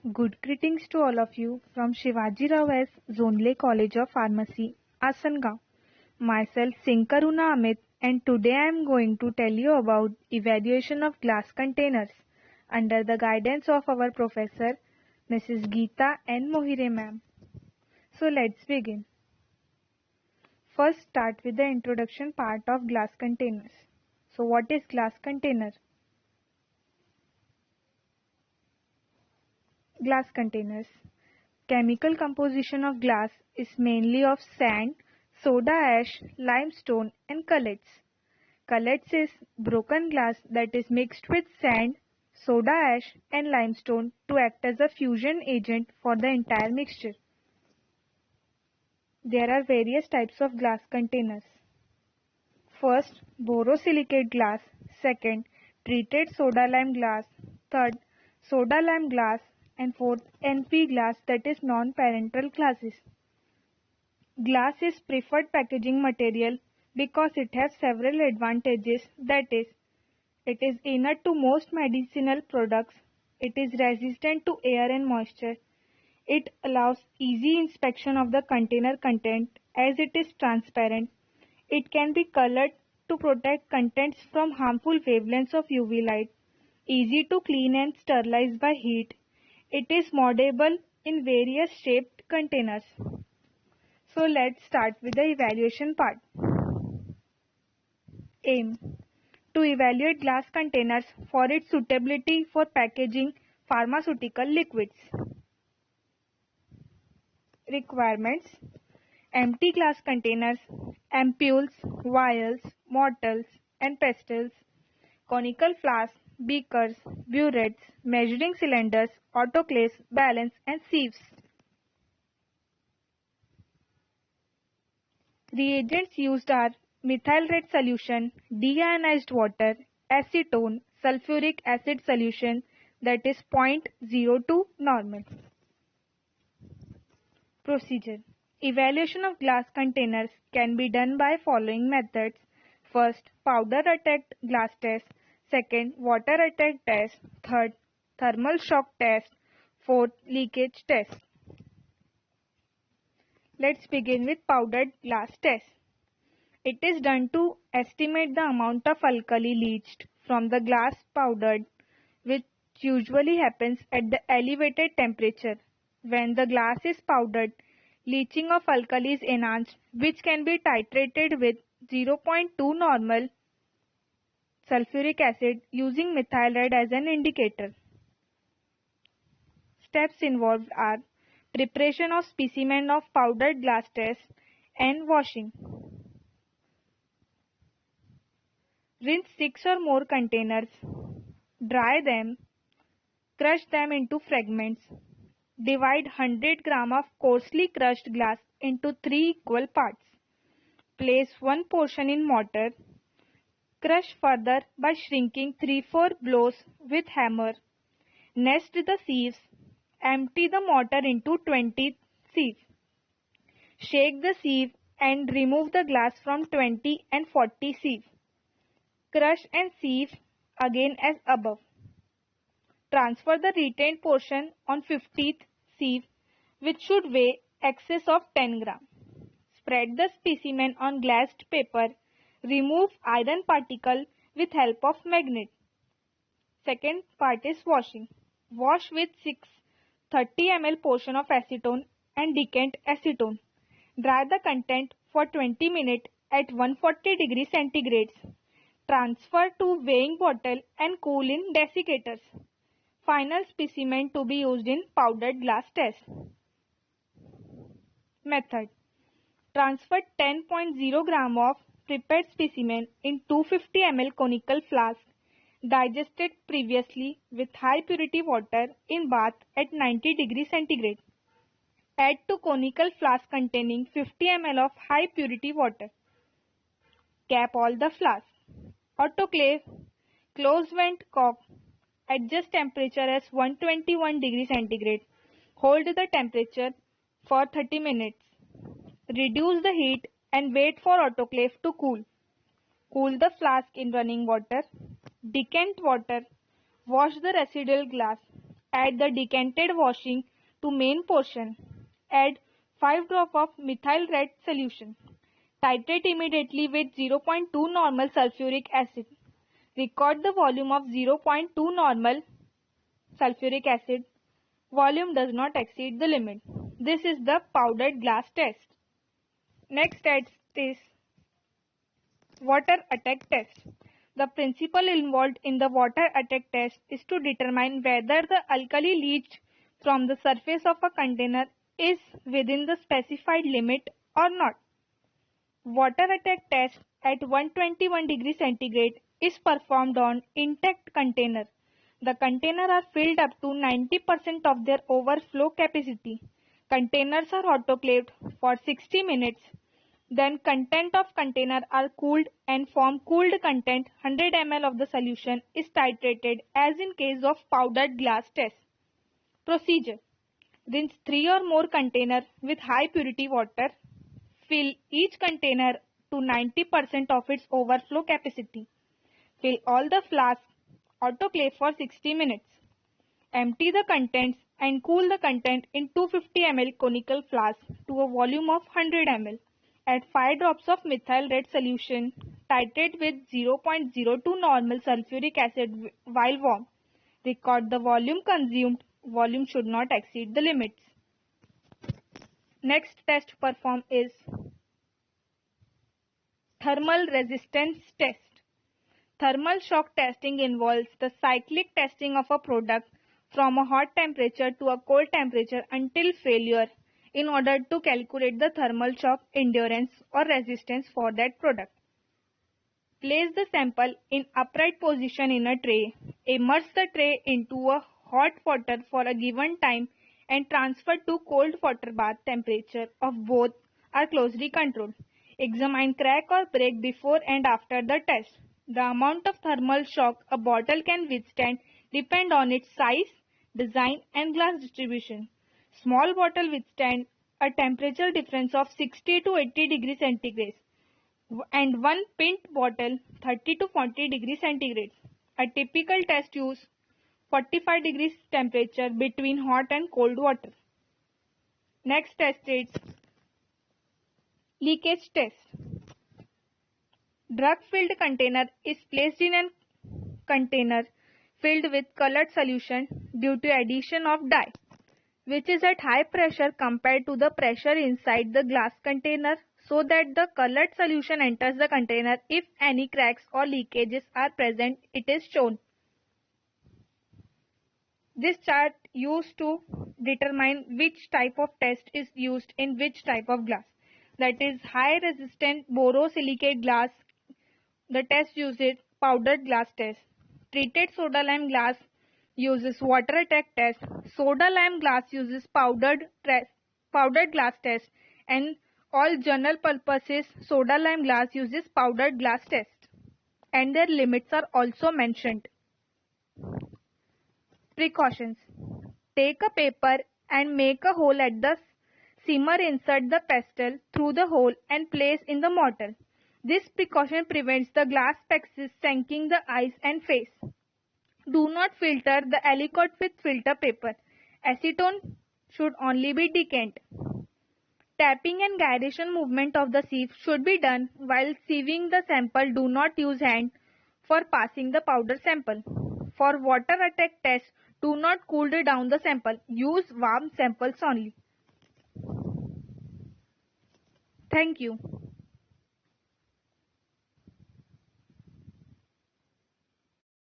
Good greetings to all of you from Shivajirao Jondhle College of Pharmacy, Asangaon. Myself Singh Karuna Amit, and today I am going to tell you about evaluation of glass containers under the guidance of our professor Mrs. Geeta N. Mohire ma'am. So let's begin. First start with the introduction part of glass containers. So what is glass container? Glass containers. Chemical composition of glass is mainly of sand, soda ash, limestone and cullets. Cullets is broken glass that is mixed with sand, soda ash and limestone to act as a fusion agent for the entire mixture. There are various types of glass containers. First, borosilicate glass. Second, treated soda lime glass. Third, soda lime glass. And fourth, NP glass, that is non-parental glasses. Glass is preferred packaging material because it has several advantages, that is, it is inert to most medicinal products, it is resistant to air and moisture, it allows easy inspection of the container content as it is transparent, it can be colored to protect contents from harmful wavelengths of UV light, easy to clean and sterilize by heat. It is moldable in various shaped containers. So let's start with the evaluation part. Aim: to evaluate glass containers for its suitability for packaging pharmaceutical liquids. Requirements: empty glass containers, ampoules, vials, mottles and pastils, conical flasks, beakers, burettes, measuring cylinders, autoclaves, balance and sieves. Reagents used are methyl red solution, deionized water, acetone, sulfuric acid solution, that is 0.02 normal. Procedure: evaluation of glass containers can be done by following methods. First, powder attack glass test. Second, water attack test. Third, thermal shock test. Fourth, leakage test. Let's begin with powdered glass test. It is done to estimate the amount of alkali leached from the glass powdered, which usually happens at the elevated temperature. When the glass is powdered, leaching of alkali is enhanced, which can be titrated with 0.2 normal sulfuric acid using methyl red as an indicator. Steps involved are preparation of specimen of powdered glass test and washing. Rinse 6 or more containers, dry them, crush them into fragments. Divide 100 gram of coarsely crushed glass into 3 equal parts. Place one portion in mortar. Crush further by shrinking 3-4 blows with hammer. Nest the sieves. Empty the mortar into 20 sieves. Shake the sieve and remove the glass from 20 and 40 sieves. Crush and sieve again as above. Transfer the retained portion on 50th sieve, which should weigh excess of 10 gram. Spread the specimen on glazed paper. Remove iron particle with help of magnet. Second part is washing. Wash with 630 ml portion of acetone and decant acetone. Dry the content for 20 minutes at 140 degrees centigrade. Transfer to weighing bottle and cool in desiccators. Final specimen to be used in powdered glass test. Method: transfer 10.0 gram of prepared specimen in 250 ml conical flask, digested previously with high purity water in bath at 90 degrees centigrade. Add to conical flask containing 50 ml of high purity water. Cap all the flasks. Autoclave, close vent cork. Adjust temperature as 121 degrees centigrade. Hold the temperature for 30 minutes. Reduce the heat and wait for autoclave to cool. Cool the flask in running water. Decant water. Wash the residual glass. Add the decanted washing to main portion. Add 5 drops of methyl red solution. Titrate immediately with 0.2 normal sulfuric acid. Record the volume of 0.2 normal sulfuric acid. Volume does not exceed the limit. This is the powdered glass test. Next test is water attack test. The principle involved in the water attack test is to determine whether the alkali leached from the surface of a container is within the specified limit or not. Water attack test at 121 degrees centigrade is performed on intact container. The container are filled up to 90% of their overflow capacity. Containers are autoclaved for 60 minutes. Then content of container are cooled and from cooled content 100 ml of the solution is titrated as in case of powdered glass test. Procedure: rinse 3 or more container with high purity water. Fill each container to 90% of its overflow capacity. Fill all the flasks. Autoclave for 60 minutes. Empty the contents and cool the content in 250 ml conical flask to a volume of 100 ml. Add 5 drops of methyl red solution. Titrate with 0.02 normal sulfuric acid while warm. Record the volume consumed. Volume should not exceed the limits. Next test performed is thermal resistance test. Thermal shock testing involves the cyclic testing of a product from a hot temperature to a cold temperature until failure in order to calculate the thermal shock endurance or resistance for that product. Place the sample in upright position in a tray. Immerse the tray into a hot water for a given time and transfer to cold water bath. Temperature of both are closely controlled. Examine crack or break before and after the test. The amount of thermal shock a bottle can withstand depends on its size, design and glass distribution. Small bottle withstand a temperature difference of 60 to 80 degrees centigrade and one pint bottle 30 to 40 degrees centigrade. A typical test use 45 degrees temperature between hot and cold water. Next test is leakage test. Drug-filled container is placed in a container filled with colored solution due to addition of dye, which is at high pressure compared to the pressure inside the glass container, so that the colored solution enters the container. If any cracks or leakages are present, it is shown. This chart used to determine which type of test is used in which type of glass. That is high resistant borosilicate glass. The test uses powdered glass test. Treated soda lime glass uses water attack test. Soda lime glass uses powdered glass test, and all general purposes soda lime glass uses powdered glass test. And their limits are also mentioned. Precautions: take a paper and make a hole at the simmer. Insert the pestle through the hole and place in the mortar. This precaution prevents the glass pieces sinking the eyes and face. Do not filter the aliquot with filter paper. Acetone should only be decanted. Tapping and gyration movement of the sieve should be done while sieving the sample. Do not use hand for passing the powder sample. For water attack test, do not cool down the sample. Use warm samples only. Thank you.